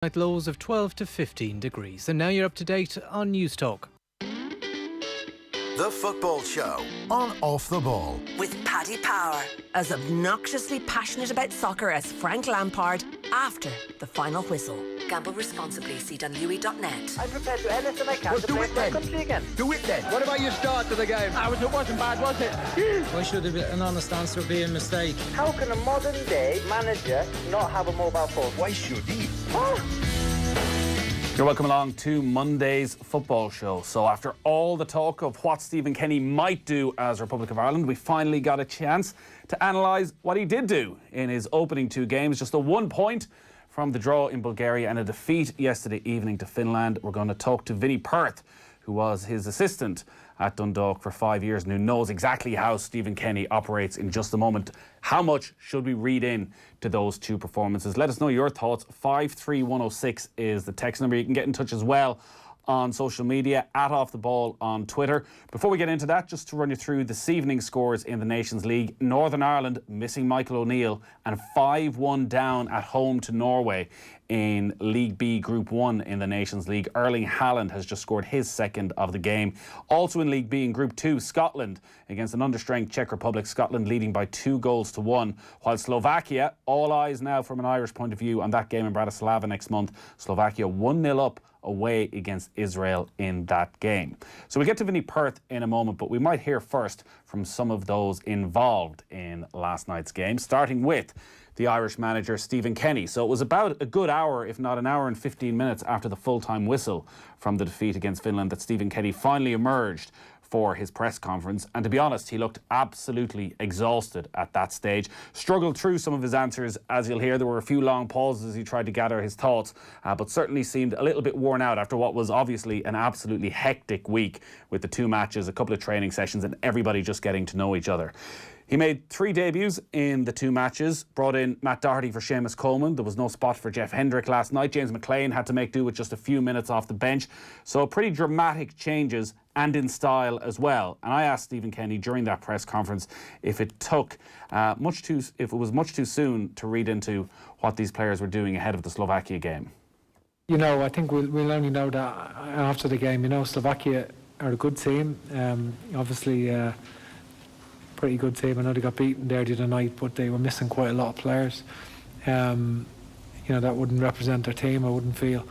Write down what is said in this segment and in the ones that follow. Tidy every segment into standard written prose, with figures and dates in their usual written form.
At lows of 12 to 15 degrees. And now you're up to date on News Talk. The Football Show on Off the Ball. With Paddy Power, as obnoxiously passionate about soccer as Frank Lampard after the final whistle. Gamble responsibly. See Dunlewy.net. I'm prepared to do anything I can to play for my country again. Do it then. What about your start to the game? It wasn't bad, was it? Why should an honest answer be a mistake? How can a modern day manager not have a mobile phone? Why should he? You're welcome along to Monday's Football Show. So after all the talk of what Stephen Kenny might do as Republic of Ireland, we finally got a chance to analyse what he did do in his opening two games. Just a 1 point from the draw in Bulgaria and a defeat yesterday evening to Finland. We're going to talk to Vinny Perth, who was his assistant at Dundalk for 5 years and who knows exactly how Stephen Kenny operates in just a moment. How much should we read in to those two performances? Let us know your thoughts. 53106 is the text number. You can get in touch as well on social media, at Off the Ball on Twitter. Before we get into that, just to run you through this evening's scores in the Nations League. Northern Ireland missing Michael O'Neill and 5-1 down at home to Norway in League B Group 1 in the Nations League. Erling Haaland has just scored his second of the game. Also in League B in Group 2, Scotland against an understrength Czech Republic. Scotland leading by 2-1, while Slovakia, all eyes now from an Irish point of view on that game in Bratislava next month. Slovakia 1-0 up away against Israel in that game. So we'll get to Vinny Perth in a moment, but we might hear first from some of those involved in last night's game, starting with the Irish manager Stephen Kenny. So it was about a good hour, if not an hour and 15 minutes after the full-time whistle from the defeat against Finland, that Stephen Kenny finally emerged for his press conference. And to be honest, he looked absolutely exhausted at that stage. Struggled through some of his answers, as you'll hear. There were a few long pauses as he tried to gather his thoughts, but certainly seemed a little bit worn out after what was obviously an absolutely hectic week with the two matches, a couple of training sessions, and everybody just getting to know each other. He made 3 debuts in the two matches, brought in Matt Doherty for Seamus Coleman. There was no spot for Jeff Hendrick last night. James McLean had to make do with just a few minutes off the bench. So pretty dramatic changes and in style as well. And I asked Stephen Kenny during that press conference if it took if it was much too soon to read into what these players were doing ahead of the Slovakia game. You know, I think we'll only know that after the game. You know, Slovakia are a good team. Obviously, pretty good team. I know they got beaten there the other night, but they were missing quite a lot of players. You know, that wouldn't represent their team, I wouldn't feel.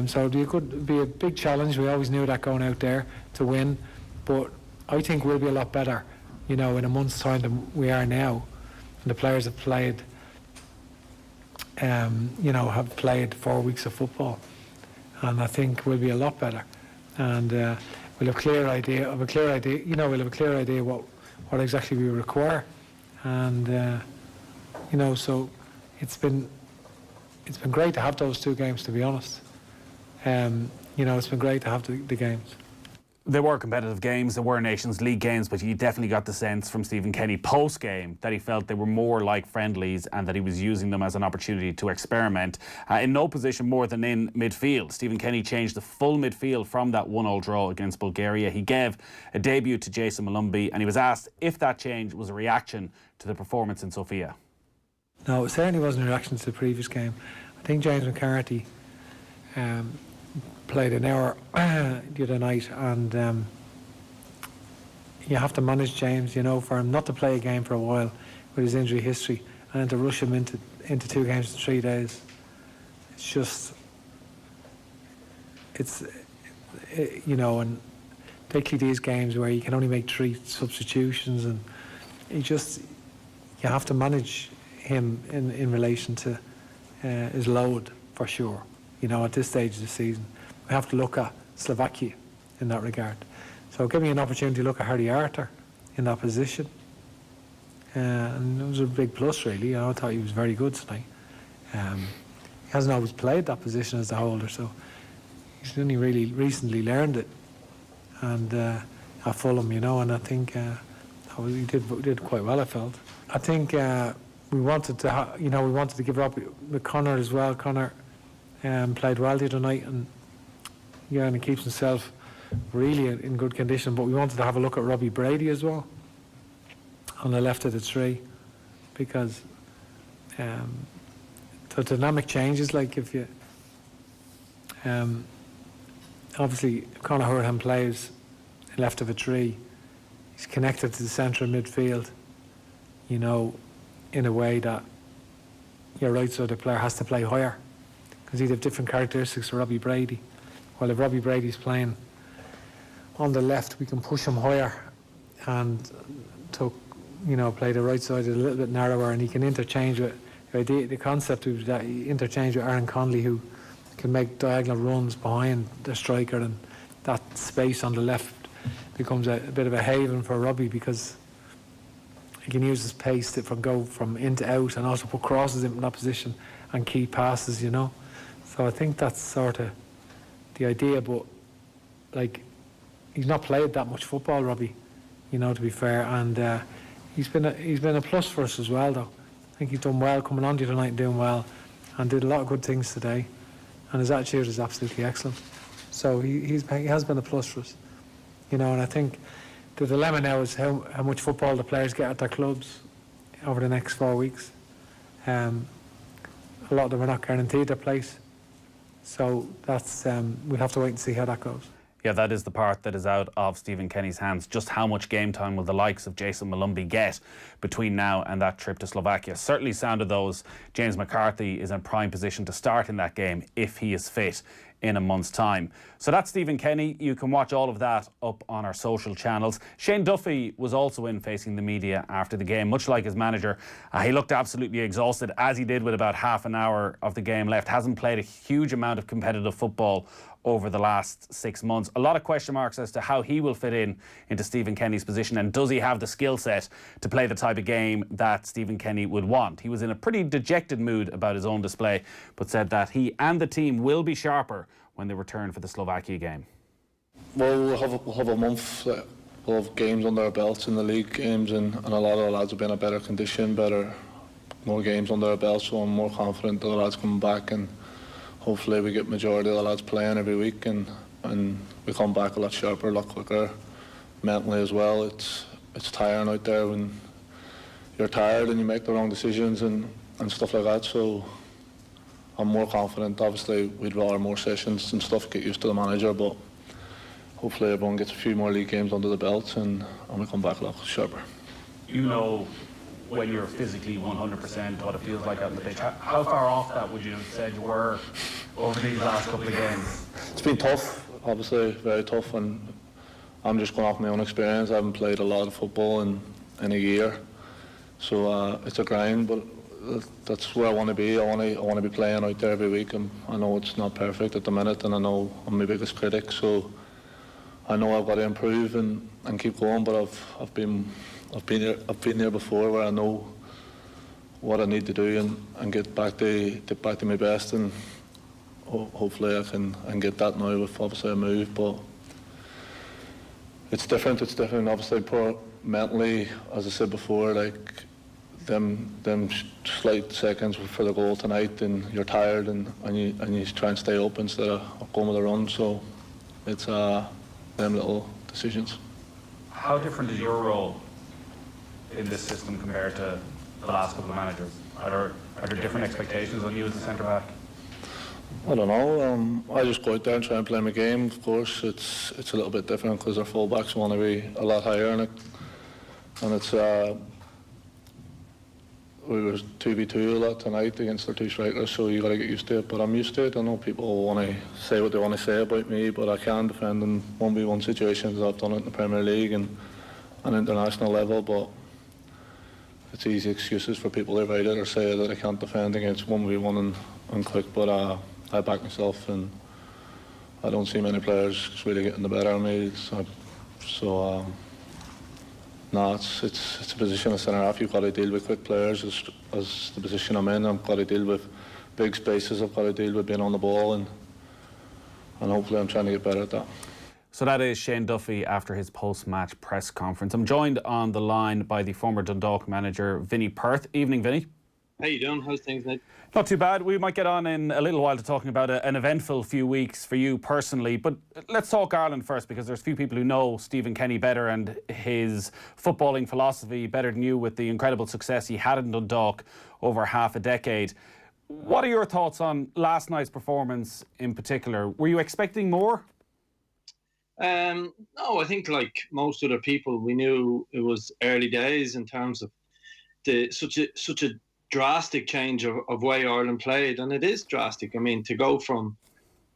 So it'd be a big challenge. We always knew that going out there to win, but I think we'll be a lot better, you know, in a month's time than we are now. And the players have played, you know, have played 4 weeks of football, and I think we'll be a lot better. And we'll have a clear idea. You know, we'll have a clear idea what exactly we require, and you know, so it's been great to have those two games, to be honest. You know, it's been great to have the games. They were competitive games, they were Nations League games, but you definitely got the sense from Stephen Kenny post-game that he felt they were more like friendlies and that he was using them as an opportunity to experiment. In no position more than in midfield. Stephen Kenny changed the full midfield from that 1-1 draw against Bulgaria. He gave a debut to Jason Malumbi, and he was asked if that change was a reaction to the performance in Sofia. No, it certainly wasn't a reaction to the previous game. I think James McCarthy played an hour the other night, and you have to manage James, you know, for him not to play a game for a while with his injury history and then to rush him into 2 games in 3 days. It's just, you know, and particularly these games where you can only make 3 substitutions, and you have to manage him in relation to his load, for sure. You know, at this stage of the season, we have to look at Slovakia in that regard. So give me an opportunity to look at Harry Arthur in that position. And it was a big plus, really. You know, I thought he was very good tonight. He hasn't always played that position as a holder, so he's only really recently learned it. And at Fulham, you know, and I think he did quite well, I felt. I think we wanted to give up with Connor as well. Connor played well the other night, and yeah, and he keeps himself really in good condition. But we wanted to have a look at Robbie Brady as well on the left of the 3, because the dynamic changes. Like if you Obviously, Conor Hurahan plays left of a tree. He's connected to the centre of midfield, you know, in a way that your right-sided player has to play higher, because he'd have different characteristics to Robbie Brady. While if Robbie Brady's playing on the left, we can push him higher and play the right side a little bit narrower, and he can interchange with the concept of that he interchange with Aaron Conley, who can make diagonal runs behind the striker, and that space on the left becomes a bit of a haven for Robbie, because he can use his pace to go from in to out, and also put crosses in that position and key passes, you know. So I think that's sort of the idea, but like, he's not played that much football, Robbie, you know, to be fair, and he's been a plus for us as well, though. I think he's done well coming on to tonight and doing well, and did a lot of good things today, and his attitude is absolutely excellent. So he has been a plus for us, you know. And I think the dilemma now is how much football the players get at their clubs over the next 4 weeks. A lot of them are not guaranteed their place, so that's we'll have to wait and see how that goes. Yeah, that is the part that is out of Stephen Kenny's hands. Just how much game time will the likes of Jason Malumbi get between now and that trip to Slovakia? Certainly sounded those James McCarthy is in prime position to start in that game if he is fit in a month's time. So that's Stephen Kenny. You can watch all of that up on our social channels. Shane Duffy was also in facing the media after the game. Much like his manager, he looked absolutely exhausted, as he did with about half an hour of the game left. Hasn't played a huge amount of competitive football over the last 6 months. A lot of question marks as to how he will fit into Stephen Kenny's position, and does he have the skill set to play the type of game that Stephen Kenny would want. He was in a pretty dejected mood about his own display, but said that he and the team will be sharper when they return for the Slovakia game. Well, we'll have a month. We'll have games under our belts in the league games, and a lot of the lads will be in a better condition, more games under our belts, so I'm more confident that the lads coming back, and hopefully we get majority of the lads playing every week, and we come back a lot sharper, a lot quicker, mentally as well. It's tiring out there when you're tired and you make the wrong decisions and stuff like that, so I'm more confident. Obviously we'd rather more sessions and stuff, get used to the manager, but hopefully everyone gets a few more league games under the belt and we come back a lot sharper. You know, when you're physically 100% what it feels like out on the pitch, how far off that would you have said you were over these last couple of games? It's been tough, obviously, very tough, and I'm just going off my own experience. I haven't played a lot of football in a year, so it's a grind, but that's where I want to be. I want to be playing out there every week, and I know it's not perfect at the minute, and I know I'm my biggest critic, so I know I've got to improve and keep going, but I've been here before, where I know what I need to do and get back to my best, and hopefully I can get that now with obviously a move. But it's different. Obviously, mentally, as I said before, like them slight seconds for the goal tonight, and you're tired and you try and stay up instead of going with a run. So it's them little decisions. How different is your role in this system compared to the last couple of managers? Are there different expectations on you as a centre back? I don't know. I just go out there and try and play my game. Of course, it's a little bit different because our fullbacks want to be a lot higher in it, and it's we were 2v2 a lot tonight against our two strikers, so you got to get used to it. But I'm used to it. I know people want to say what they want to say about me, but I can defend in 1v1 situations. I've done it in the Premier League and an international level, but it's easy excuses for people to write it or say that I can't defend against 1v1 and quick, but I back myself, and I don't see many players really getting the better of me. No, it's a position of centre half. You've got to deal with quick players as the position I'm in. I've got to deal with big spaces. I've got to deal with being on the ball, and hopefully I'm trying to get better at that. So that is Shane Duffy after his post-match press conference. I'm joined on the line by the former Dundalk manager, Vinny Perth. Evening, Vinny. How you doing? How's things, mate? Not too bad. We might get on in a little while to talking about an eventful few weeks for you personally, but let's talk Ireland first, because there's few people who know Stephen Kenny better and his footballing philosophy better than you, with the incredible success he had in Dundalk over half a decade. What are your thoughts on last night's performance in particular? Were you expecting more? No, I think like most other people, we knew it was early days in terms of such a drastic change of way Ireland played, and it is drastic. I mean, to go from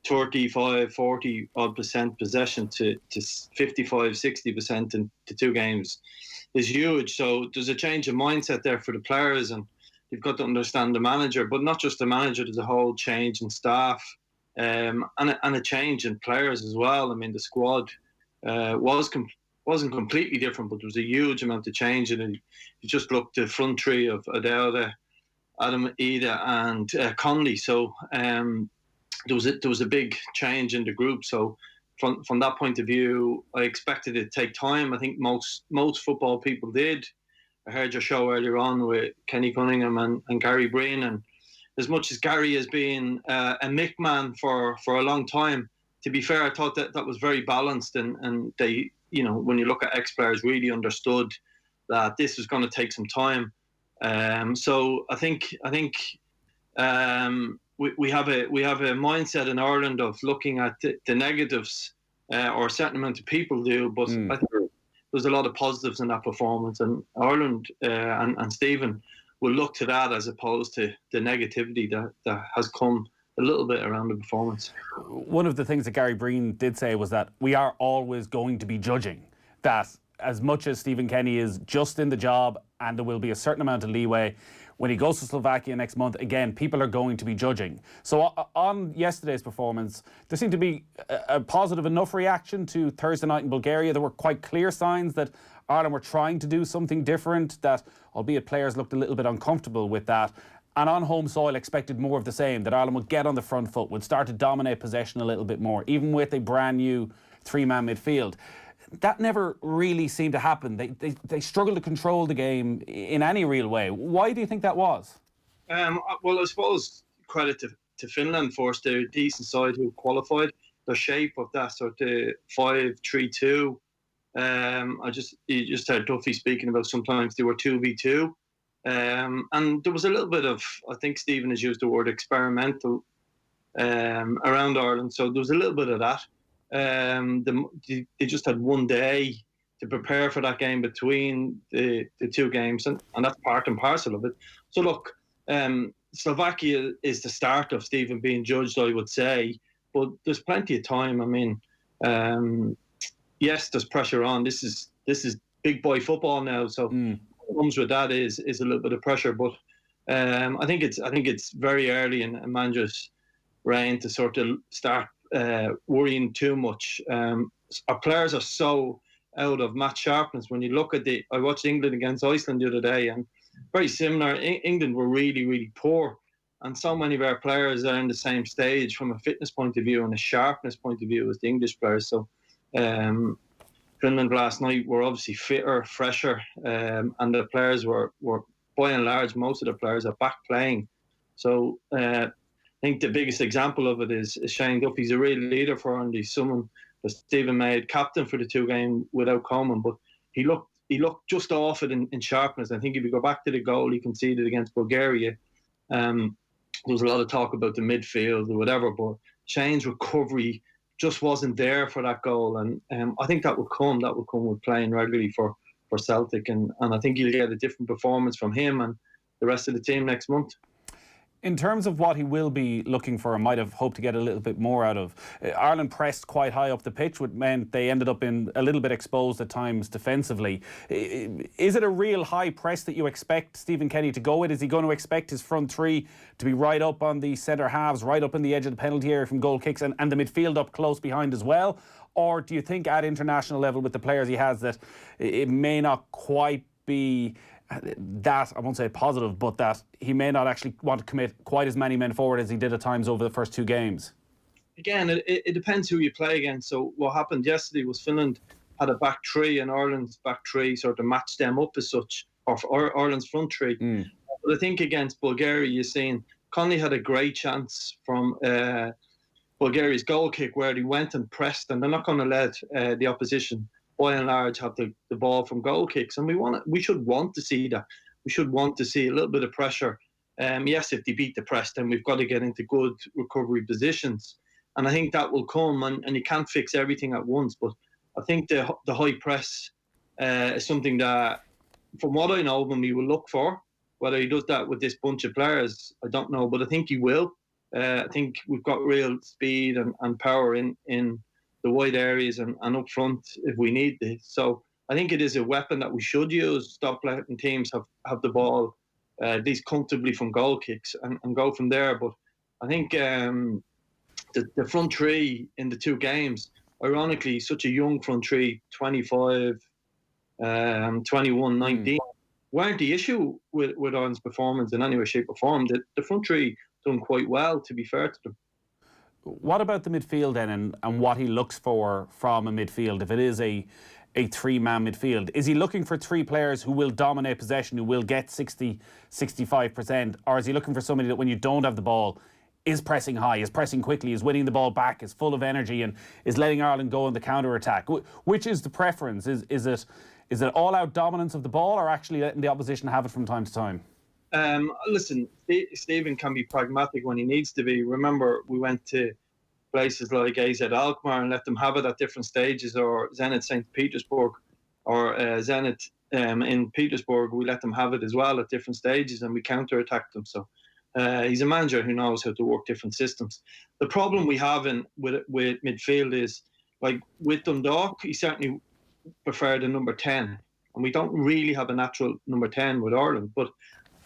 35, 40 odd percent possession to 55, 60% in the two games is huge. So there's a change of mindset there for the players, and you've got to understand the manager, but not just the manager. There's a whole change in staff, and a change in players as well. I mean, the squad wasn't completely different, but there was a huge amount of change. And you just look at the front three of Adele, Adam, Ida, and Conley. So there was a big change in the group. So from that point of view, I expected it to take time. I think most football people did. I heard your show earlier on with Kenny Cunningham and Gary Breen, and as much as Gary has been a Mick man for a long time, to be fair, I thought that was very balanced, and they, you know, when you look at ex-players, really understood that this was going to take some time. So I think we have a mindset in Ireland of looking at the negatives, or a certain amount of people do, but I think there's a lot of positives in that performance, and Ireland and Stephen will look to that as opposed to the negativity that has come a little bit around the performance. One of the things that Gary Breen did say was that we are always going to be judging, that as much as Stephen Kenny is just in the job and there will be a certain amount of leeway, when he goes to Slovakia next month, again, people are going to be judging. So on yesterday's performance, there seemed to be a positive enough reaction to Thursday night in Bulgaria. There were quite clear signs that Ireland were trying to do something different, that albeit players looked a little bit uncomfortable with that. And on home soil expected more of the same, that Ireland would get on the front foot, would start to dominate possession a little bit more, even with a brand new three-man midfield. That never really seemed to happen. They struggled to control the game in any real way. Why do you think that was? Well, I suppose credit to Finland for their decent side who qualified. The shape of that sort of 5-3-2. You just heard Duffy speaking about sometimes they were 2v2. And there was a little bit of, I think Stephen has used the word experimental around Ireland. So there was a little bit of that. They just had one day to prepare for that game between the two games, and that's part and parcel of it. So look, Slovakia is the start of Stephen being judged, I would say, but there's plenty of time. I mean, yes, there's pressure on. This is big boy football now, so what comes with that is a little bit of pressure. But I think it's very early in manager's reign to sort of start worrying too much. Our players are so out of match sharpness. When you look at I watched England against Iceland the other day, and very similar. England were really, really poor, and so many of our players are in the same stage from a fitness point of view and a sharpness point of view as the English players. So Finland last night were obviously fitter, fresher, and the players were by and large, most of the players are back playing. So I think the biggest example of it is Shane Duffy. He's a real leader for Ireland. He's someone that Stephen made captain for the two games without Coleman, but he looked just off it in sharpness. I think if you go back to the goal he conceded against Bulgaria, there was a lot of talk about the midfield or whatever, but Shane's recovery just wasn't there for that goal, and I think that would come with playing regularly for Celtic, and I think you'll get a different performance from him and the rest of the team next month. In terms of what he will be looking for and might have hoped to get a little bit more out of, Ireland pressed quite high up the pitch, which meant they ended up in a little bit exposed at times defensively. Is it a real high press that you expect Stephen Kenny to go with? Is he going to expect his front three to be right up on the centre halves, right up in the edge of the penalty area from goal kicks, and the midfield up close behind as well? Or do you think at international level with the players he has that it may not quite be that, I won't say positive, but that he may not actually want to commit quite as many men forward as he did at times over the first two games? Again, it depends who you play against. So what happened yesterday was Finland had a back three, and Ireland's back three sort of matched them up as such, or Ireland's front three. But I think against Bulgaria, you're seeing Conley had a great chance from Bulgaria's goal kick where he went and pressed, and they're not going to let the opposition by and large have the ball from goal kicks, and we should want to see that. We should want to see a little bit of pressure Yes, if they beat the press, then we've got to get into good recovery positions. And I think that will come, and you can't fix everything at once. But I think the high press is something that, from what I know of him, he will look for. Whether he does that with this bunch of players, I don't know, but I think he will. I think we've got real speed and power in the wide areas and up front if we need this. So I think it is a weapon that we should use. Stop letting teams have the ball at least comfortably from goal kicks and go from there. But I think the front three in the two games, ironically, such a young front three, 25, 21, 19, weren't the issue with Ireland's performance in any way, shape or form. The front three done quite well, to be fair to them. What about the midfield then, and what he looks for from a midfield? If it is a three-man midfield, is he looking for three players who will dominate possession, who will get 60, 65%? Or is he looking for somebody that when you don't have the ball is pressing high, is pressing quickly, is winning the ball back, is full of energy and is letting Ireland go in the counter-attack? Which is the preference? Is it all-out dominance of the ball, or actually letting the opposition have it from time to time? Listen, Stephen can be pragmatic when he needs to be. Remember, we went to places like AZ Alkmaar and let them have it at different stages, or Zenit St. Petersburg, or Zenit in Petersburg. We let them have it as well at different stages, and we counter-attacked them. So he's a manager who knows how to work different systems. The problem we have with midfield is, like with Dundalk, he certainly preferred a number 10, and we don't really have a natural number 10 with Ireland. But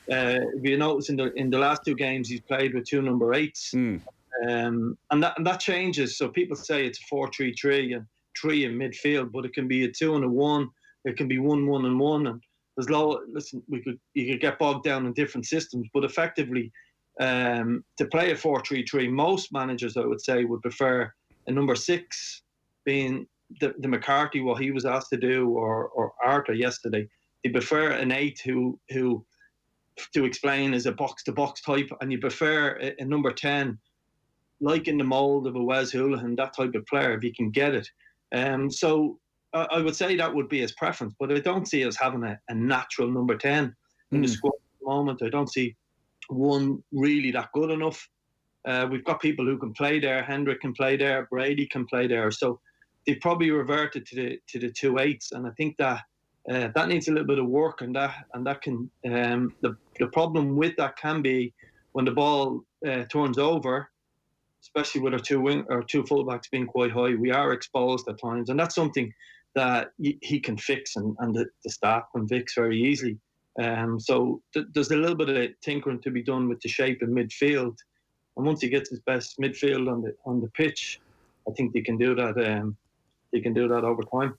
if you notice in the last two games, he's played with two number 8s, and that changes. So people say it's a 4-3-3 and 3 in midfield, but it can be a 2 and a 1. It can be 1-1 and 1. And there's you could get bogged down in different systems, but effectively to play a 4-3-3, most managers, I would say, would prefer a number 6 being the McCarthy, what he was asked to do, or Arthur yesterday. They prefer an 8 who to explain is a box-to-box type, and you prefer a number 10, like in the mould of a Wes Hoolahan, that type of player, if you can get it. So I would say that would be his preference, but I don't see us having a natural number 10 in the squad at the moment. I don't see one really that good enough. We've got people who can play there. Hendrick can play there. Brady can play there. So they probably reverted to the 2 8s, and I think that that needs a little bit of work, and that can the problem with that can be when the ball turns over, especially with our two fullbacks being quite high, we are exposed at times, and that's something that he can fix, and the staff can fix very easily. So there's a little bit of tinkering to be done with the shape in midfield, and once he gets his best midfield on the pitch, I think they can do that. They can do that over time.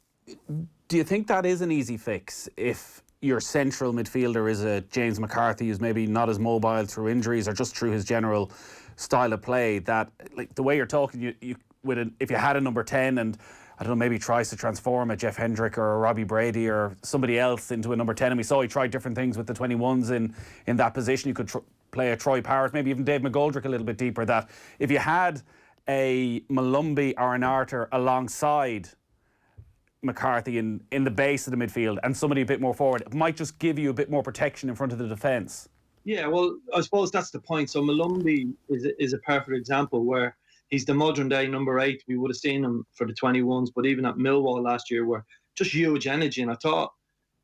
Do you think that is an easy fix if your central midfielder is a James McCarthy who's maybe not as mobile through injuries or just through his general style of play, that like the way you're talking, if you had a number 10 and I don't know, maybe tries to transform a Jeff Hendrick or a Robbie Brady or somebody else into a number 10, and we saw he tried different things with the 21s in that position. You could play a Troy Parrott, maybe even Dave McGoldrick a little bit deeper, that if you had a Malumbi or an Arthur alongside McCarthy in the base of the midfield and somebody a bit more forward, it might just give you a bit more protection in front of the defence. Yeah, well, I suppose that's the point. So Malumbi is a perfect example where he's the modern day number 8. We would have seen him for the 21s, but even at Millwall last year were just huge energy, and I thought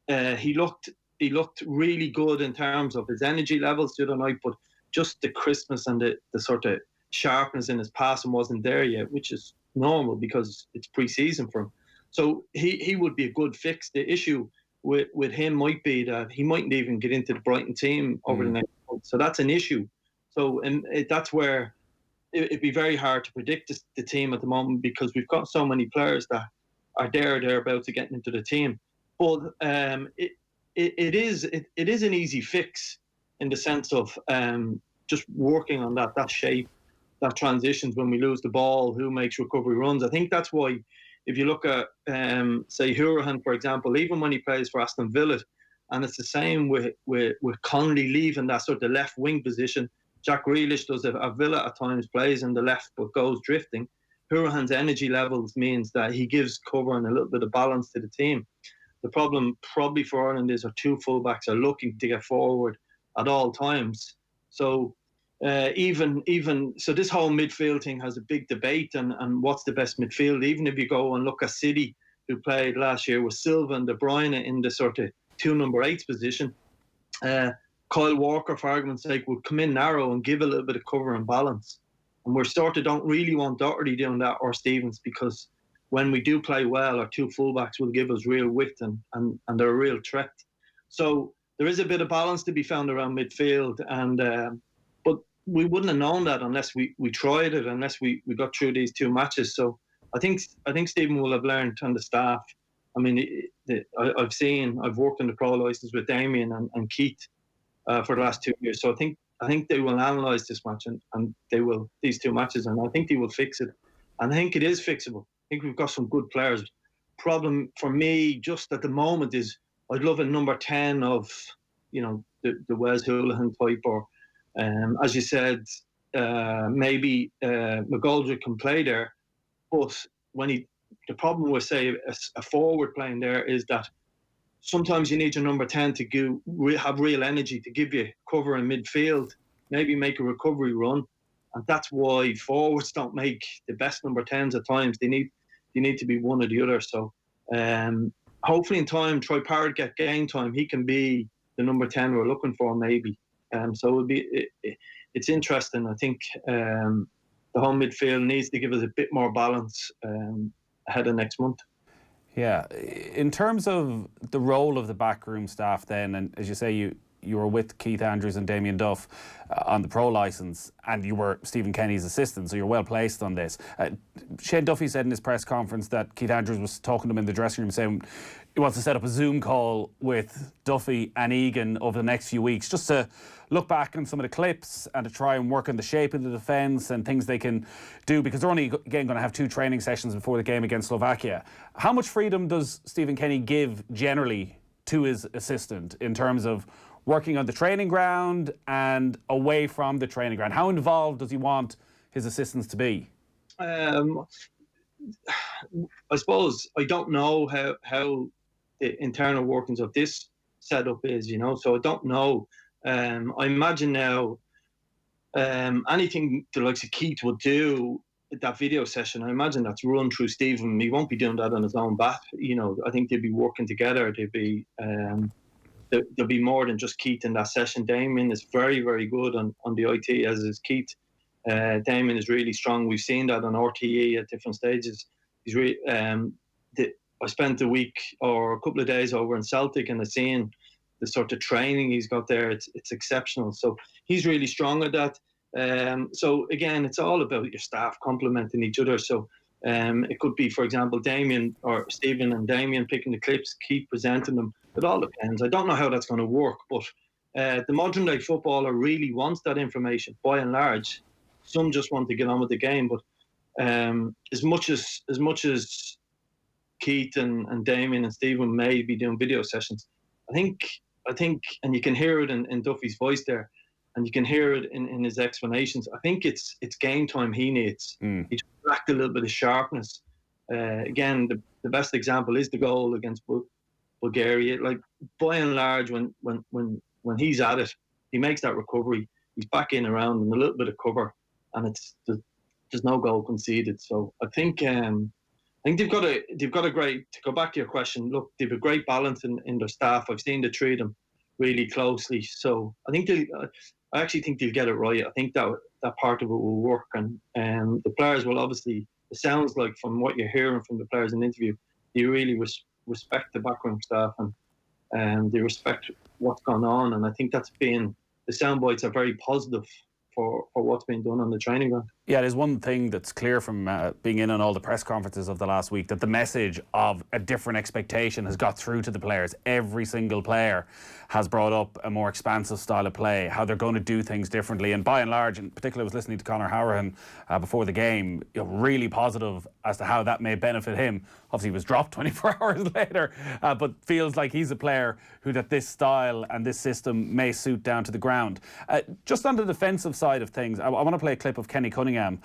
he looked really good in terms of his energy levels the other night, but just the crispness and the sort of sharpness in his passing wasn't there yet, which is normal because it's pre-season for him. So he would be a good fix. The issue with him might be that he mightn't even get into the Brighton team over the next month. So that's an issue. So that's where it'd be very hard to predict the team at the moment, because we've got so many players that are thereabouts to getting into the team. But it is an easy fix in the sense of just working on that shape, that transitions when we lose the ball, who makes recovery runs. I think that's why, if you look at, say, Hoolahan, for example, even when he plays for Aston Villa, and it's the same with Connolly leaving that sort of left wing position. Jack Grealish does a Villa at times, plays in the left but goes drifting. Hoolahan's energy levels means that he gives cover and a little bit of balance to the team. The problem probably for Ireland is our two fullbacks are looking to get forward at all times, So even so, this whole midfield thing has a big debate, and what's the best midfield? Even if you go and look at City, who played last year with Silva and De Bruyne in the sort of 2 number 8s position, Kyle Walker, for argument's sake, would come in narrow and give a little bit of cover and balance. And we sort of don't really want Doherty doing that, or Stevens, because when we do play well, our 2 fullbacks will give us real width and they're a real threat. So there is a bit of balance to be found around midfield, and but we wouldn't have known that unless we tried it, unless we got through these 2 matches. So I think Stephen will have learned on the staff. I mean, I've worked in the pro license with Damien and Keith for the last 2 years. So I think they will analyse this match and they will, these 2 matches, and I think they will fix it. And I think it is fixable. I think we've got some good players. Problem for me just at the moment is I'd love a number 10 of, the Wes Hoolahan type, or as you said, maybe McGoldrick can play there. But the problem with, say, a forward playing there is that sometimes you need your number 10 to have real energy to give you cover in midfield, maybe make a recovery run. And that's why forwards don't make the best number 10s at times. They need to be one or the other. So hopefully in time, Troy Parrott get game time. He can be the number 10 we're looking for, maybe. So it's interesting. I think the whole midfield needs to give us a bit more balance ahead of next month. Yeah, in terms of the role of the backroom staff then, and as you say, you were with Keith Andrews and Damien Duff on the pro licence, and you were Stephen Kenny's assistant, so you're well placed on this. Shane Duffy said in his press conference that Keith Andrews was talking to him in the dressing room saying he wants to set up a Zoom call with Duffy and Egan over the next few weeks, just to look back on some of the clips and to try and work on the shape of the defence and things they can do, because they're only, again, going to have 2 training sessions before the game against Slovakia. How much freedom does Stephen Kenny give generally to his assistant in terms of working on the training ground and away from the training ground? How involved does he want his assistants to be? I suppose I don't know how the internal workings of this setup is, so I don't know. I imagine now anything the likes of Keith would do, that video session, I imagine that's run through Stephen. He won't be doing that on his own bat. I think they'd be working together. There'll be more than just Keith in that session. Damien is very, very good on the IT, as is Keith. Damien is really strong. We've seen that on RTE at different stages. He's really. I spent a week or a couple of days over in Celtic, and I've seen the sort of training he's got there. It's exceptional. So he's really strong at that. So again, it's all about your staff complementing each other. So it could be, for example, Damien or Stephen and Damien picking the clips, Keith presenting them. It all depends. I don't know how that's going to work, but the modern day footballer really wants that information. By and large, some just want to get on with the game. But as much as Keith and Damien and Stephen may be doing video sessions, I think, and you can hear it in Duffy's voice there, and you can hear it in his explanations. I think it's game time he needs. He just lacked a little bit of sharpness. Again, the best example is the goal against Bulgaria. Like, by and large, when he's at it, he makes that recovery. He's back in around and a little bit of cover, and there's no goal conceded. So I think they've got a great, to go back to your question, look, they've a great balance in their staff. I've seen they treat them really closely. So I actually think they'll get it right. I think that part of it will work, and the players will obviously, it sounds like from what you're hearing from the players in the interview, they really respect the backroom staff and they respect what's gone on. And I think the sound bites are very positive for what's been done on the training ground. Yeah, there's one thing that's clear from being in on all the press conferences of the last week, that the message of a different expectation has got through to the players. Every single player has brought up a more expansive style of play, how they're going to do things differently. And by and large, in particular, I was listening to Conor Hourhan before the game, really positive as to how that may benefit him. Obviously, he was dropped 24 hours later, but feels like he's a player who that this style and this system may suit down to the ground. Just on the defensive side of things, I want to play a clip of Kenny Cunningham Cunningham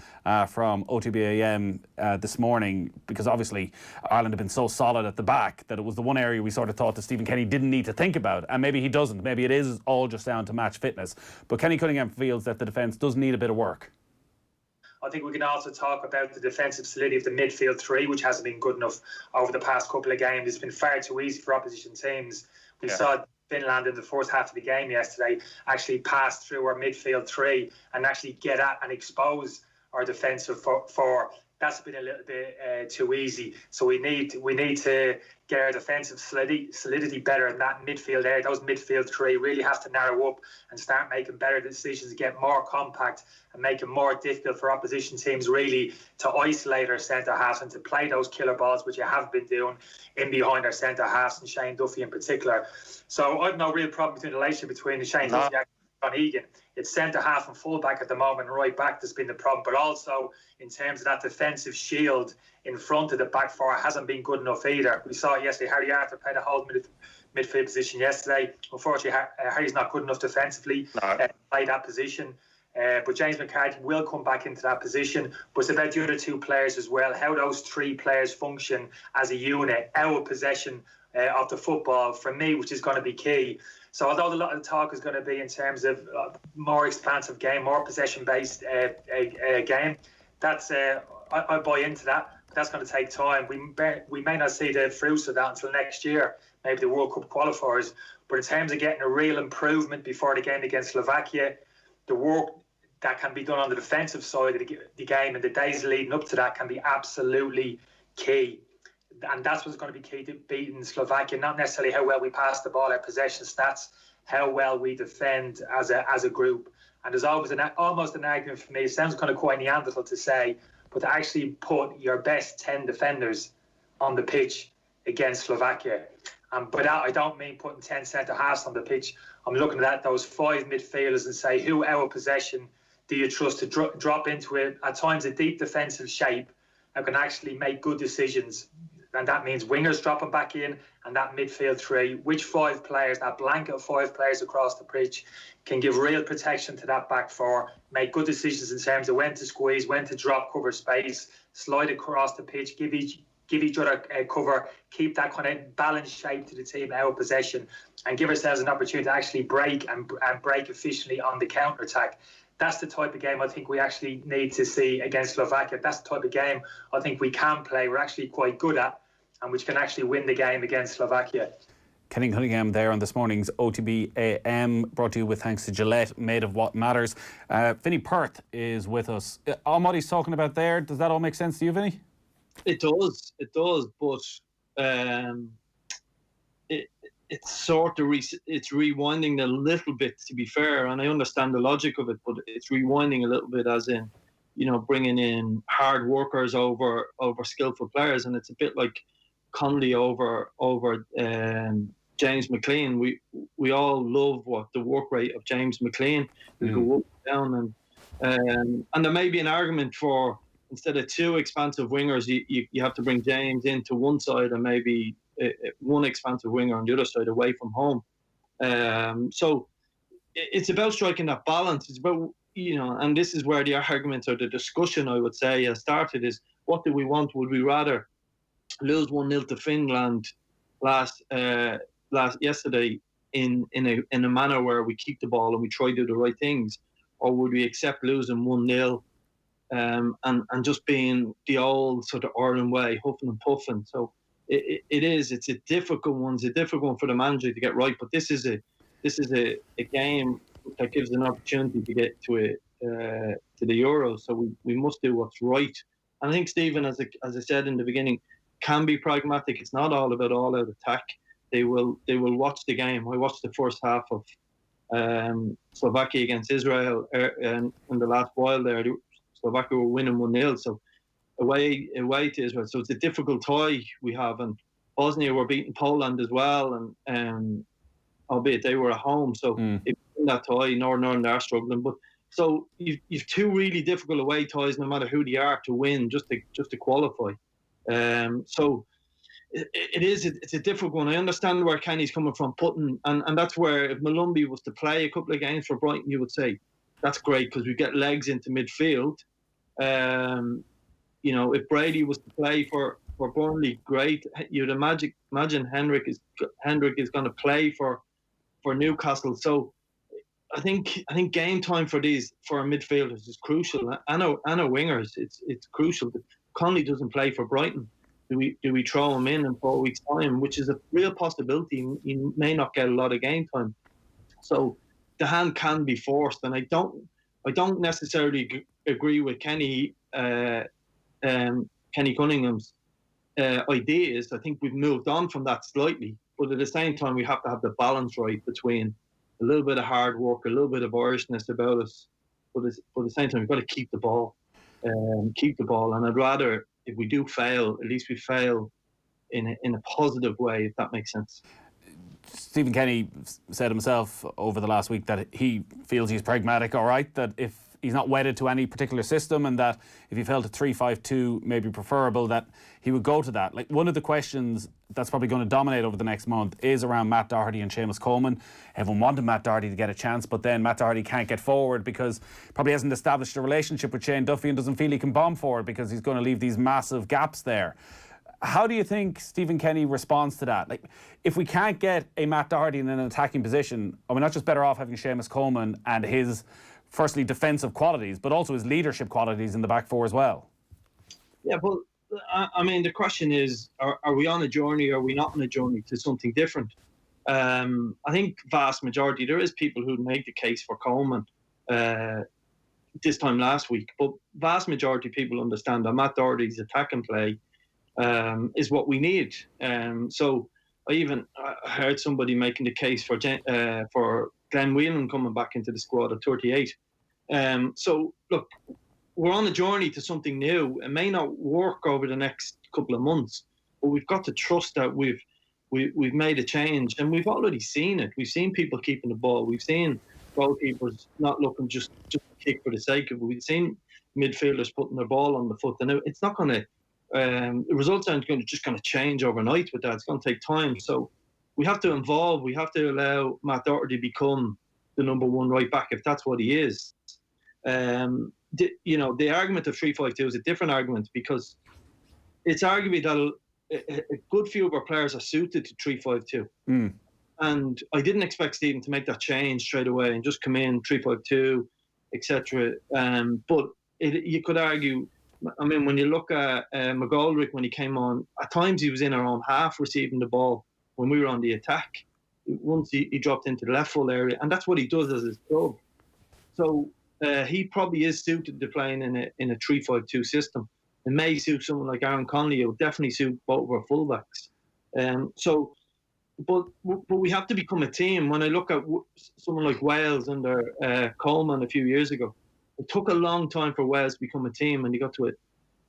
from OTB AM this morning, because obviously Ireland have been so solid at the back that it was the one area we sort of thought that Stephen Kenny didn't need to think about, and maybe he doesn't. Maybe it is all just down to match fitness. But Kenny Cunningham feels that the defence does need a bit of work. I think we can also talk about the defensive solidity of the midfield three, which hasn't been good enough over the past couple of games. It's been far too easy for opposition teams. We saw Finland in the first half of the game yesterday actually pass through our midfield three and actually get at and expose our defensive four. That's been a little bit too easy. So we need to get our defensive solidity better in that midfield area. Those midfield three really have to narrow up and start making better decisions, get more compact and make it more difficult for opposition teams really to isolate our centre halves and to play those killer balls, which you have been doing in behind our centre halves, and Shane Duffy in particular. So I've no real problem between the relationship between Shane Duffy and John Egan. It's centre half and full back at the moment, and right back that's been the problem. But also in terms of that defensive shield in front of the back four hasn't been good enough either. We saw it yesterday. Harry Arthur played a whole midfield position yesterday. Unfortunately, Harry's not good enough defensively to play that position. But James McCarthy will come back into that position. But it's about the other two players as well, how those three players function as a unit, our possession of the football, for me, which is going to be key. So although a lot of the talk is going to be in terms of more expansive game, more possession-based game, that's I buy into that. But that's going to take time. We may not see the fruits of that until next year, maybe the World Cup qualifiers. But in terms of getting a real improvement before the game against Slovakia, the work that can be done on the defensive side of the game and the days leading up to that can be absolutely key. And that's what's going to be key to beating Slovakia, not necessarily how well we pass the ball, our possession stats, how well we defend as a group. And there's always almost an argument for me, it sounds kind of quite Neanderthal to say, but to actually put your best 10 defenders on the pitch against Slovakia. By that, I don't mean putting 10 centre-halves on the pitch. I'm looking at those 5 midfielders and say, who our possession do you trust to drop into it, at times a deep defensive shape, and can actually make good decisions? And that means wingers dropping back in and that midfield three. Which 5 players, that blanket of 5 players across the pitch, can give real protection to that back four, make good decisions in terms of when to squeeze, when to drop, cover space, slide across the pitch, give each other cover, keep that kind of balanced shape to the team, our possession, and give ourselves an opportunity to actually break and break efficiently on the counter-attack. That's the type of game I think we actually need to see against Slovakia. That's the type of game I think we can play, we're actually quite good at, and which can actually win the game against Slovakia. Kenny Cunningham there on this morning's OTB AM, brought to you with thanks to Gillette, made of what matters. Vinny Perth is with us. On what he's talking about there, does that all make sense to you, Vinny? It does, but it's sort of it's rewinding a little bit, to be fair, and I understand the logic of it, but it's rewinding a little bit, as in, bringing in hard workers over skillful players, and it's a bit like Connolly over James McLean. We all love the work rate of James McLean. We go up and down, and there may be an argument for, instead of 2 expansive wingers, you have to bring James into one side and maybe one expansive winger on the other side away from home. So it's about striking that balance. It's about, and this is where the argument or the discussion, I would say, has started, is what do we want? Would we rather lose 1-0 to Finland yesterday in a manner where we keep the ball and we try to do the right things, or would we accept losing 1-0 and just being the old sort of Ireland way, huffing and puffing? So it's a difficult one. It's a difficult one for the manager to get right. But this is a game that gives an opportunity to get to the Euros. So we must do what's right. And I think Stephen, as I said in the beginning, can be pragmatic. It's not all about all-out attack. They will watch the game. I watched the first half of Slovakia against Israel, and in the last while there, Slovakia were winning 1-0. So away to Israel. So it's a difficult tie we have. And Bosnia were beating Poland as well, and albeit they were at home. So if in that tie, Northern Ireland are struggling. But so you've 2 really difficult away ties, no matter who they are, to win, just to qualify. So it's a difficult one. I understand where Kenny's coming from, and that's where, if Malumbi was to play a couple of games for Brighton, you would say that's great because we get legs into midfield, You know, if Brady was to play for Burnley, great. You'd imagine Henrik is going to play for Newcastle. So I think game time for our midfielders is crucial, and our wingers. It's crucial. Conley doesn't play for Brighton. Do we throw him in 4 weeks' time, which is a real possibility? He may not get a lot of game time. So the hand can be forced, and I don't necessarily agree with Kenny Cunningham's ideas. I think we've moved on from that slightly, but at the same time, we have to have the balance right between a little bit of hard work, a little bit of Irishness about us, but at the same time, we've got to keep the ball. And I'd rather, if we do fail, at least we fail in a positive way, if that makes sense. Stephen Kenny said himself over the last week that he feels he's pragmatic, all right, that if he's not wedded to any particular system, and that if he felt a 3-5-2 may be preferable, that he would go to that. Like, one of the questions that's probably going to dominate over the next month is around Matt Doherty and Seamus Coleman. Everyone wanted Matt Doherty to get a chance, but then Matt Doherty can't get forward because probably hasn't established a relationship with Shane Duffy and doesn't feel he can bomb forward because he's going to leave these massive gaps there. How do you think Stephen Kenny responds to that? Like, if we can't get a Matt Doherty in an attacking position, are we not just better off having Seamus Coleman and his, firstly, defensive qualities, but also his leadership qualities in the back four as well? Yeah, well, I mean, the question is, are we on a journey or are we not on a journey to something different? I think vast majority, there is people who make the case for Coleman this time last week, but vast majority of people understand that Matt Doherty's attack and play is what we need. So I heard somebody making the case for Glenn Whelan coming back into the squad at 38. So look, we're on a journey to something new. It may not work over the next couple of months, but we've got to trust that we've made a change, and we've already seen it. We've seen people keeping the ball. We've seen goalkeepers not looking just to kick for the sake of it. We've seen midfielders putting their ball on the foot, and it's not going to. The results aren't just going to change overnight with that. It's going to take time. So we have to involve. We have to allow Matt Doherty to become the number one right back if that's what he is. The argument of 3-5-2 is a different argument because it's arguably that a good few of our players are suited to 3-5-2. And I didn't expect Stephen to make that change straight away and just come in 3-5-2, etc. But you could argue. I mean, when you look at McGoldrick when he came on, at times he was in our own half receiving the ball when we were on the attack. Once he dropped into the left full area, and that's what he does as his club. So he probably is suited to playing in a 3-5-2 system. It may suit someone like Aaron Connolly. It will definitely suit both of our fullbacks. But we have to become a team. When I look at someone like Wales under Coleman a few years ago, it took a long time for Wales to become a team, and he got to it.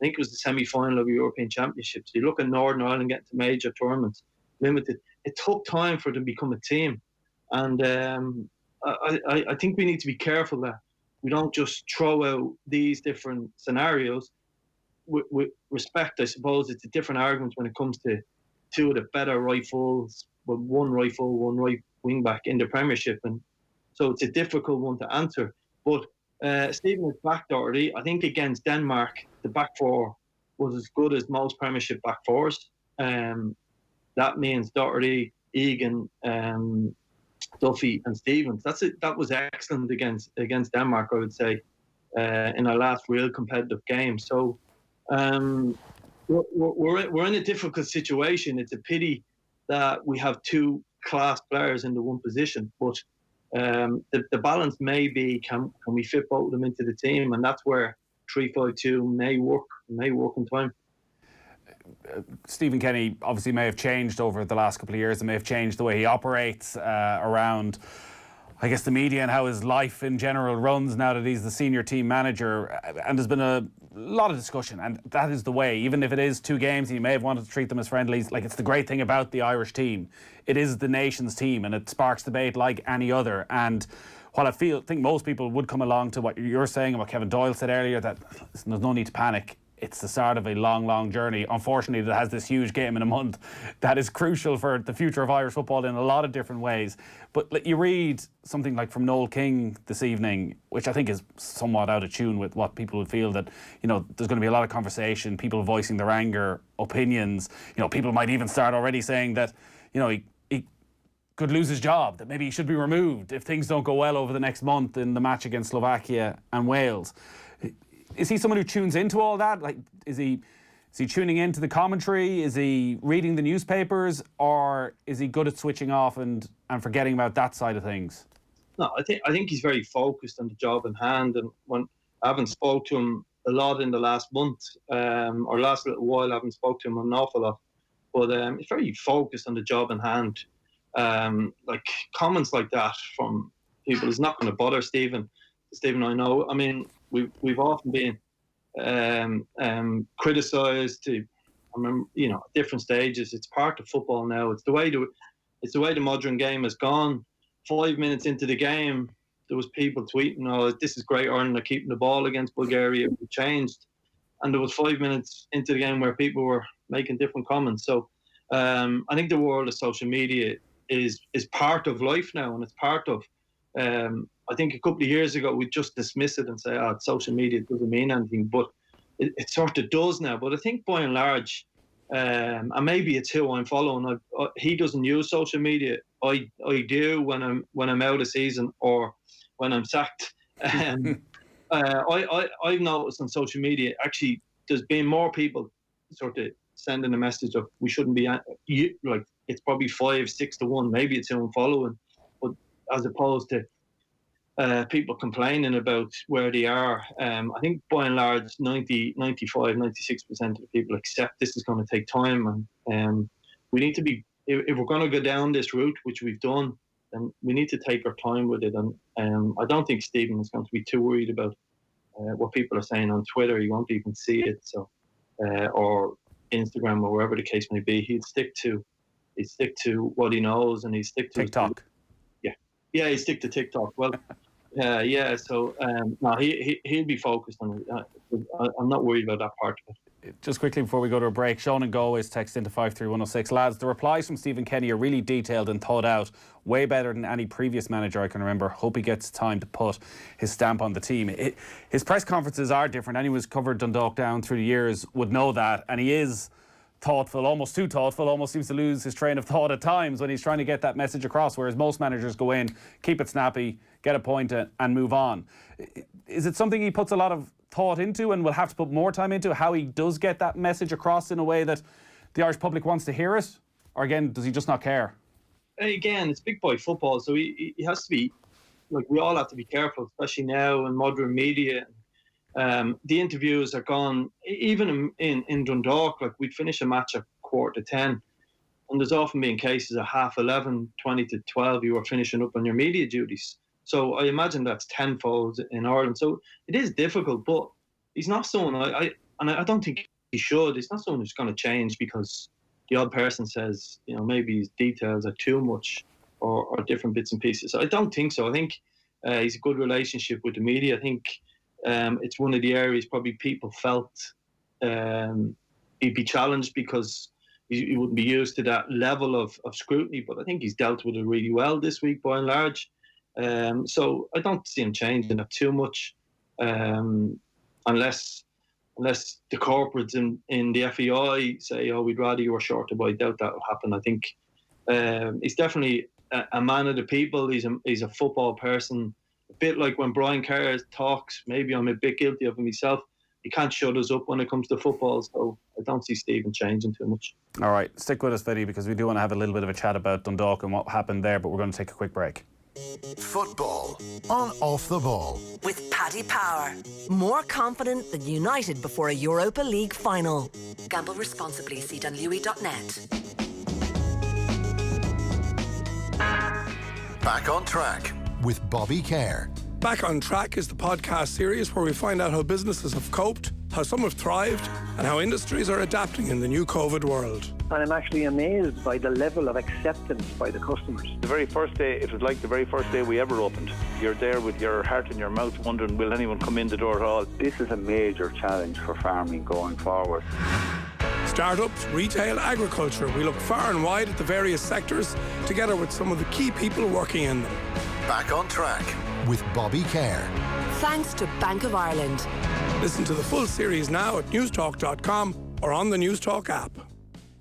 I think it was the semi-final of the European Championships. You look at Northern Ireland getting to major tournaments, limited. It took time for them to become a team, and I think we need to be careful that we don't just throw out these different scenarios. With respect, I suppose it's a different argument when it comes to two of the better right fulls, with one right full, one right wing back in the Premiership, and so it's a difficult one to answer. But Stephen is back Doherty. I think against Denmark, the back four was as good as most Premiership back fours. That means Doherty, Egan, Duffy, and Stevens. That's it. That was excellent against Denmark, I would say, in our last real competitive game. So we're in a difficult situation. It's a pity that we have two class players in the one position, but the balance may be can we fit both of them into the team, and that's where 3-5-2 may work in time. Stephen Kenny obviously may have changed over the last couple of years and may have changed the way he operates around, I guess, the media and how his life in general runs now that he's the senior team manager. And there's been a lot of discussion, and that is the way. Even if it is 2 games, he may have wanted to treat them as friendlies. Like, it's the great thing about the Irish team. It is the nation's team, and it sparks debate like any other. And while I think most people would come along to what you're saying and what Kevin Doyle said earlier, that listen, there's no need to panic. it's the start of a long, long journey. Unfortunately, that has this huge game in a month that is crucial for the future of Irish football in a lot of different ways. But you read something like from Noel King this evening, which I think is somewhat out of tune with what people would feel, that, you know, there's going to be a lot of conversation, people voicing their anger, opinions. You know, people might even start already saying that, you know, he could lose his job, that maybe he should be removed if things don't go well over the next month in the match against Slovakia and Wales. Is he someone who tunes into all that? Like, is he tuning into the commentary? Is he reading the newspapers? Or is he good at switching off and forgetting about that side of things? No, I think he's very focused on the job in hand. And when I haven't spoke to him a lot in the last month, or last little while, I haven't spoke to him an awful lot. But he's very focused on the job in hand. Like comments like that from people is not going to bother Stephen. Stephen, I know. I mean, we've often been criticised. I remember, you know, at different stages. It's part of football now. It's the way the modern game has gone. 5 minutes into the game, there was people tweeting, "Oh, this is great, Ireland are keeping the ball against Bulgaria. We changed," and there was 5 minutes into the game where people were making different comments. So I think the world of social media is part of life now, and it's part of. I think a couple of years ago we'd just dismiss it and say, "Oh, social media doesn't mean anything," but it sort of does now. But I think by and large, and maybe it's who I'm following. He doesn't use social media. I do when I'm out of season or when I'm sacked. I've noticed on social media actually there's been more people sort of sending a message of we shouldn't be like it's probably 5-6 to 1. Maybe it's who I'm following, but as opposed to people complaining about where they are. I think by and large 95-96% of the people accept this is going to take time, and we need to be, if we're going to go down this route, which we've done, then we need to take our time with it. And I don't think Stephen is going to be too worried about what people are saying on Twitter. He won't even see it, so or Instagram or wherever the case may be. He'd stick to what he knows, and he'd stick to TikTok. Yeah, he'd stick to TikTok. Well, yeah. So no, he'll be focused on it. I'm not worried about that part of it. Just quickly before we go to a break, Sean and Go is text into 53106. Lads, the replies from Stephen Kenny are really detailed and thought out, way better than any previous manager I can remember. Hope he gets time to put his stamp on the team. His press conferences are different. Anyone who's covered Dundalk down through the years would know that, and he is thoughtful, almost too thoughtful, almost seems to lose his train of thought at times when he's trying to get that message across, whereas most managers go in, keep it snappy, get a point and move on. Is it something he puts a lot of thought into and will have to put more time into, how he does get that message across in a way that the Irish public wants to hear it? Or again, does he just not care? Again, it's big boy football, so he has to be, like, we all have to be careful, especially now in modern media. The interviews are gone, even in Dundalk, like we'd finish a match at 10:15, and there's often been cases of 11:30, 20 to 12, you were finishing up on your media duties. So I imagine that's tenfold in Ireland. So it is difficult, but he's not someone, I don't think he should. He's not someone who's going to change because the odd person says, you know, maybe his details are too much or different bits and pieces. So I don't think so. I think he's a good relationship with the media. I think it's one of the areas probably people felt he'd be challenged because he wouldn't be used to that level of scrutiny. But I think he's dealt with it really well this week by and large. So I don't see him changing it too much, unless the corporates in the FEI say, "Oh, we'd rather you were shorter," but I doubt that will happen. I think he's definitely a man of the people. He's a football person. A bit like when Brian Kerr talks, maybe I'm a bit guilty of it myself. He can't shut us up when it comes to football, so I don't see Stephen changing too much. All right, stick with us, Vinny, because we do want to have a little bit of a chat about Dundalk and what happened there, but we're going to take a quick break. Football on Off the Ball with Paddy Power. More confident than United before a Europa League final. Gamble responsibly. See Dunlewy.net. Back on Track with Bobby Kerr. Back on Track is the podcast series where we find out how businesses have coped how some have thrived and how industries are adapting in the new COVID world. And I'm actually amazed by the level of acceptance by the customers. The very first day, it was like the very first day we ever opened. You're there with your heart in your mouth wondering, will anyone come in the door at all? This is a major challenge for farming going forward. Startups, retail, agriculture. We look far and wide at the various sectors, together with some of the key people working in them. Back on Track with Bobby Kerr. Thanks to Bank of Ireland. Listen to the full series now at newstalk.com or on the Newstalk app.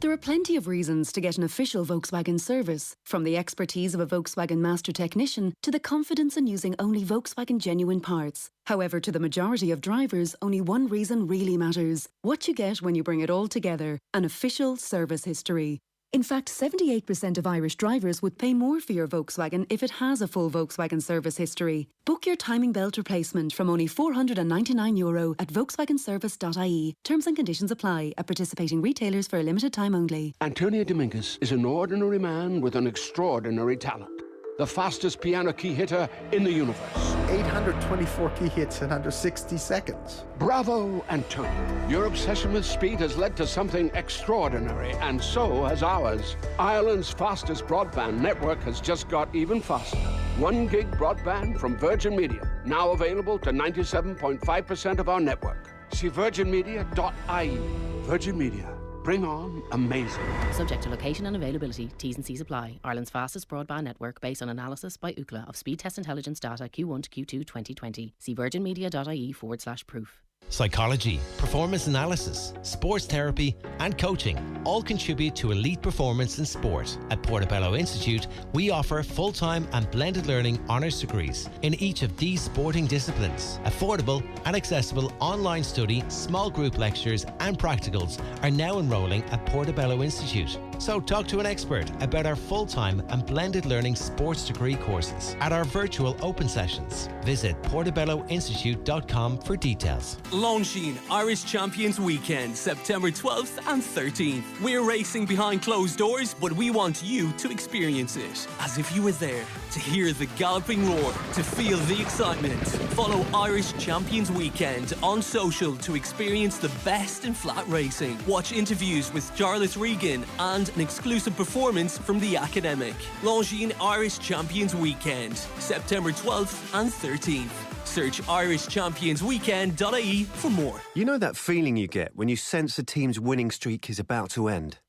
There are plenty of reasons to get an official Volkswagen service, from the expertise of a Volkswagen master technician to the confidence in using only Volkswagen genuine parts. However, to the majority of drivers, only one reason really matters: what you get when you bring it all together, an official service history. In fact, 78% of Irish drivers would pay more for your Volkswagen if it has a full Volkswagen service history. Book your timing belt replacement from only €499 at volkswagenservice.ie. Terms and conditions apply at participating retailers for a limited time only. Antonio Dominguez is an ordinary man with an extraordinary talent. The fastest piano key hitter in the universe. 824 key hits in under 60 seconds. Bravo, Antonio. Your obsession with speed has led to something extraordinary, and so has ours. Ireland's fastest broadband network has just got even faster. 1 gig broadband from Virgin Media, now available to 97.5% of our network. See virginmedia.ie. Virgin Media. Bring on amazing. Subject to location and availability. T's and C's apply. Ireland's fastest broadband network based on analysis by Ookla of speed test intelligence data Q1 to Q2 2020. See virginmedia.ie/proof. Psychology, performance analysis, sports therapy and coaching all contribute to elite performance in sport. At Portobello Institute, we offer full-time and blended learning honours degrees in each of these sporting disciplines. Affordable and accessible online study, small group lectures and practicals are now enrolling at Portobello Institute. So talk to an expert about our full-time and blended learning sports degree courses at our virtual open sessions. Visit portobelloinstitute.com for details. Longines Irish Champions Weekend, September 12th and 13th. We're racing behind closed doors, but we want you to experience it as if you were there, to hear the galloping roar, to feel the excitement. Follow Irish Champions Weekend on social to experience the best in flat racing. Watch interviews with Jarlath Regan and an exclusive performance from the Academic. Longines Irish Champions Weekend, September 12th and 13th. Search irishchampionsweekend.ie for more. You know that feeling you get when you sense a team's winning streak is about to end?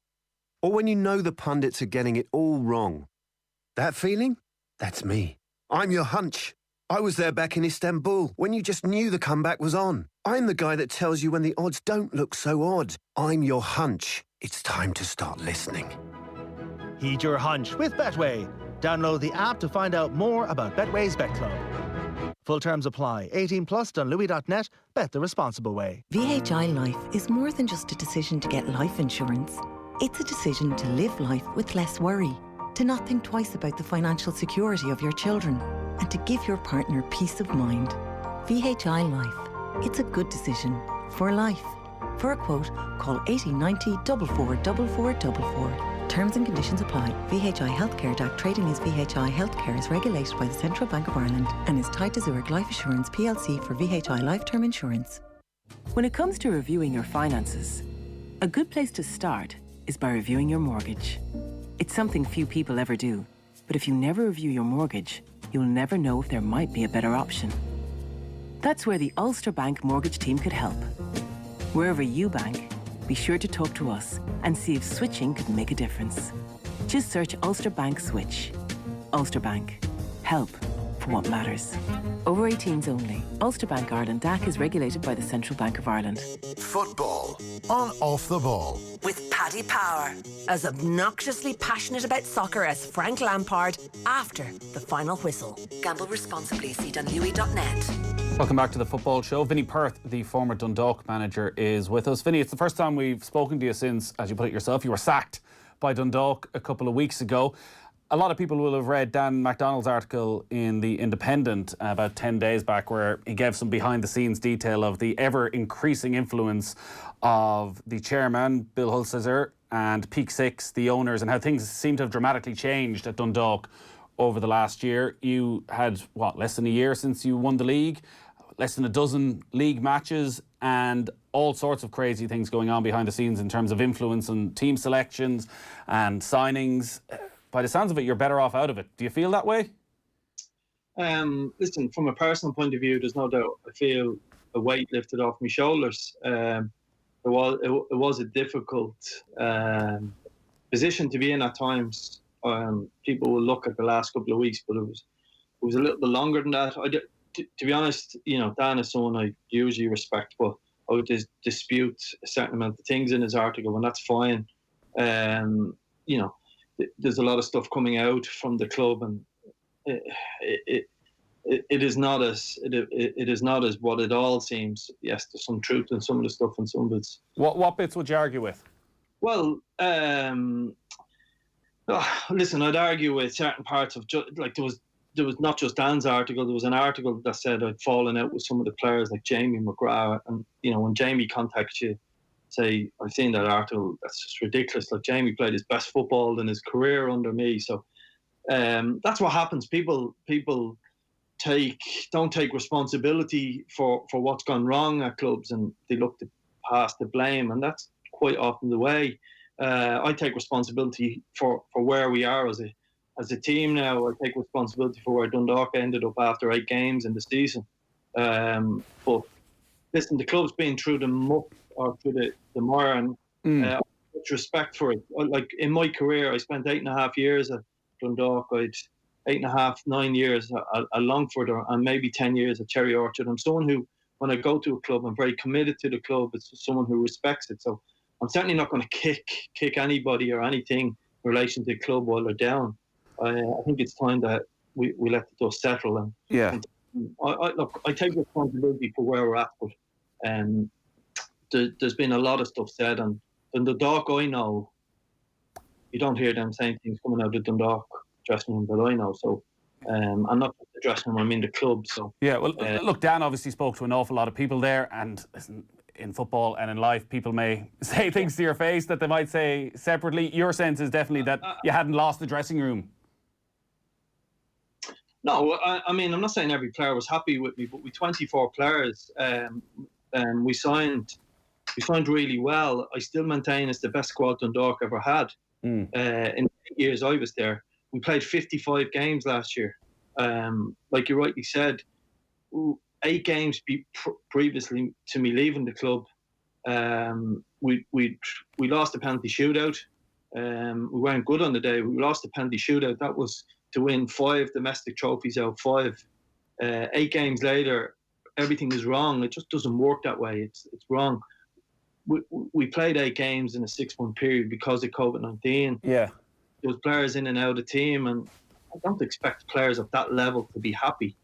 Or when you know the pundits are getting it all wrong? That feeling? That's me. I'm your hunch. I was there back in Istanbul when you just knew the comeback was on. I'm the guy that tells you when the odds don't look so odd. I'm your hunch. It's time to start listening. Heed your hunch with Betway. Download the app to find out more about Betway's Bet Club. Full terms apply. 18 plus Dunlewy.net. Bet the responsible way. VHI Life is more than just a decision to get life insurance. It's a decision to live life with less worry, to not think twice about the financial security of your children, and to give your partner peace of mind. VHI Life. It's a good decision for life. For a quote, call 1890 444444. Terms and conditions apply. VHI Healthcare Act trading as VHI Healthcare is regulated by the Central Bank of Ireland and is tied to Zurich Life Assurance plc for VHI Life Term Insurance. When it comes to reviewing your finances, a good place to start is by reviewing your mortgage. It's something few people ever do, but if you never review your mortgage, you'll never know if there might be a better option. That's where the Ulster Bank mortgage team could help. Wherever you bank, be sure to talk to us and see if switching could make a difference. Just search Ulster Bank Switch. Ulster Bank. Help for what matters. Over 18s only. Ulster Bank Ireland DAC is regulated by the Central Bank of Ireland. Football on Off the Ball. With Paddy Power, as obnoxiously passionate about soccer as Frank Lampard after the final whistle. Gamble responsibly. See Dunlewy.net. Welcome back to the Football Show. Vinny Perth, the former Dundalk manager, is with us. Vinny, it's the first time we've spoken to you since, as you put it yourself, you were sacked by Dundalk a couple of weeks ago. A lot of people will have read Dan MacDonald's article in The Independent about 10 days back, where he gave some behind-the-scenes detail of the ever-increasing influence of the chairman, Bill Hulsizer, and Peak Six, the owners, and how things seem to have dramatically changed at Dundalk over the last year. You had, less than a year since you won the league, less than a dozen league matches. and all sorts of crazy things going on behind the scenes in terms of influence and team selections and signings. By the sounds of it, you're better off out of it. Do you feel that way? Listen, from a personal point of view, there's no doubt I feel a weight lifted off my shoulders. It was a difficult position to be in at times. People will look at the last couple of weeks, but it was a little bit longer than that. To be honest, Dan is someone I usually respect, but I would dispute a certain amount of things in his article, and that's fine. There's a lot of stuff coming out from the club, and it is not as what it all seems. Yes, there's some truth in some of the stuff, and some of it's. What bits would you argue with? Well, listen, I'd argue with certain parts of there was not just Dan's article. There was an article that said I'd fallen out with some of the players like Jamie McGrath, and when Jamie contacts you, say I've seen that article. That's just ridiculous. Like, Jamie played his best football in his career under me, so that's what happens. People don't take responsibility for what's gone wrong at clubs, and they look to pass the blame, and that's quite often the way. I take responsibility for where we are as a team now. I take responsibility for where Dundalk ended up after 8 games in the season. But listen, the club's been through the muck or through the mire, and much respect for it. Like, in my career, I spent 8.5 years at Dundalk. I'd 8.5, 9 years at Longford, and maybe 10 years at Cherry Orchard. I'm someone who, when I go to a club, I'm very committed to the club. It's someone who respects it. So I'm certainly not going to kick anybody or anything in relation to the club while they're down. I think it's time that we let the dust settle. And I take responsibility for where we're at, but there's been a lot of stuff said, and the Dundalk I know, you don't hear them saying things coming out of the Dundalk dressing room that I know. So I'm not just the dressing room, I'm in the club. So yeah, well, look, Dan obviously spoke to an awful lot of people there, and listen, in football and in life, people may say things to your face that they might say separately. Your sense is definitely that you hadn't lost the dressing room. No, I mean, I'm not saying every player was happy with me, but we 24 players, we signed really well. I still maintain it's the best squad Dundalk ever had. In the 8 years I was there, we played 55 games last year. Like you rightly said, 8 games previously to me leaving the club. We lost the penalty shootout. We weren't good on the day. We lost the penalty shootout. That was to win 5 domestic trophies out of 5. 8 games later, everything is wrong. It just doesn't work that way. It's wrong. We played 8 games in a 6-month period because of COVID-19. Yeah. There was players in and out of the team, and I don't expect players of that level to be happy.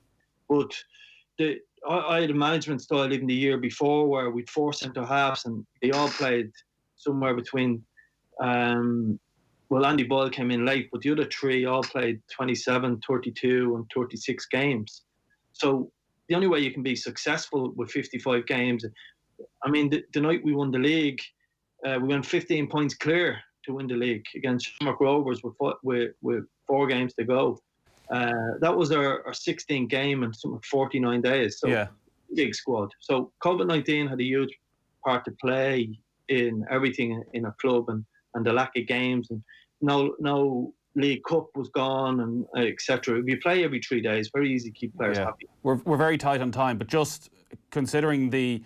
But I had a management style even the year before where we'd 4 centre-halves, and they all played somewhere between... Andy Boyle came in late, but the other 3 all played 27, 32 and 36 games. So the only way you can be successful with 55 games... I mean, the night we won the league, we went 15 points clear to win the league against Shamrock Rovers with 4 games to go. That was our 16th game in 49 days. So yeah. Big squad. So COVID-19 had a huge part to play in everything in our club, and the lack of games, and no League Cup was gone, and etc. If you play every 3 days, very easy to keep players happy. We're very tight on time, but just considering the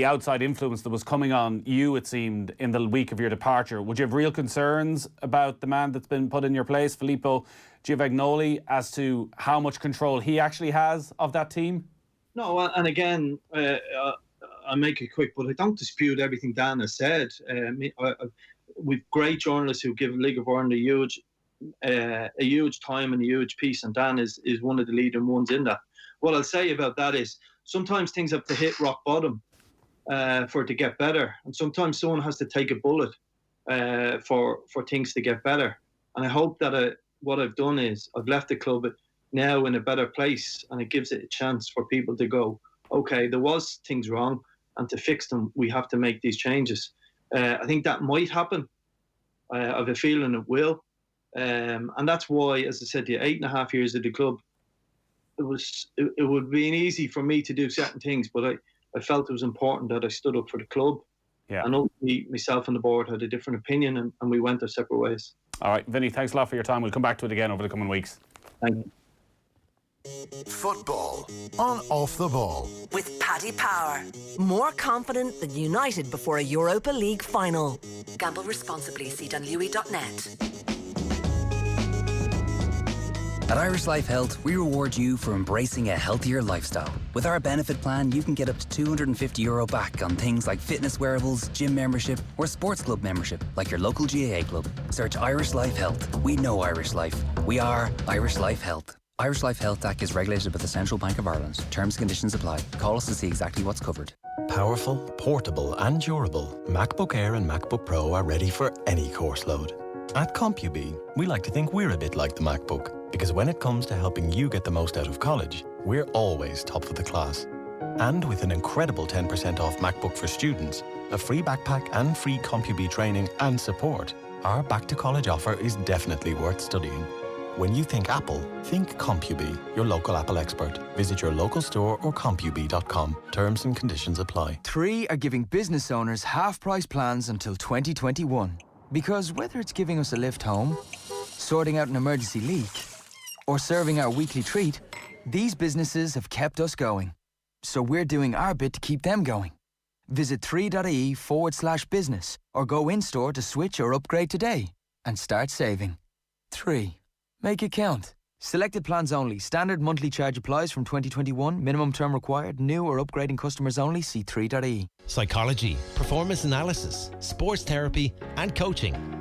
outside influence that was coming on you, it seemed, in the week of your departure, would you have real concerns about the man that's been put in your place, Filippo Giovagnoli, as to how much control he actually has of that team? No, and again, I'll make it quick, but I don't dispute everything Dan has said. We've great journalists who give League of Ireland a huge time and a huge piece, and Dan is one of the leading ones in that. What I'll say about that is sometimes things have to hit rock bottom for it to get better, and sometimes someone has to take a bullet for things to get better. And I hope that what I've done is I've left the club now in a better place, and it gives it a chance for people to go, okay, there was things wrong, and to fix them we have to make these changes. I think that might happen. I have a feeling it will, and that's why, as I said to you, 8.5 years at the club, it would have been easy for me to do certain things, but I felt it was important that I stood up for the club. Yeah. And ultimately, myself and the board had a different opinion, and we went our separate ways. All right, Vinny, thanks a lot for your time. We'll come back to it again over the coming weeks. Thank you. Football on Off the Ball. With Paddy Power. More confident than United before a Europa League final. Gamble responsibly. See Dunlewy.net. At Irish Life Health, we reward you for embracing a healthier lifestyle. With our benefit plan, you can get up to €250 back on things like fitness wearables, gym membership, or sports club membership, like your local GAA club. Search Irish Life Health. We know Irish Life. We are Irish Life Health. Irish Life Health Act is regulated by the Central Bank of Ireland. Terms and conditions apply. Call us to see exactly what's covered. Powerful, portable and durable, MacBook Air and MacBook Pro are ready for any course load. At CompuBee, we like to think we're a bit like the MacBook, because when it comes to helping you get the most out of college, we're always top of the class. And with an incredible 10% off MacBook for students, a free backpack and free CompuBee training and support, our back to college offer is definitely worth studying. When you think Apple, think CompuBee, your local Apple expert. Visit your local store or compubee.com. Terms and conditions apply. 3 are giving business owners half-price plans until 2021. Because whether it's giving us a lift home, sorting out an emergency leak, or serving our weekly treat, these businesses have kept us going. So we're doing our bit to keep them going. Visit 3.ie/business or go in-store to switch or upgrade today and start saving. 3. Make it count. Selected plans only. Standard monthly charge applies from 2021. Minimum term required. New or upgrading customers only. See 3.ie. Psychology, performance analysis, sports therapy and coaching.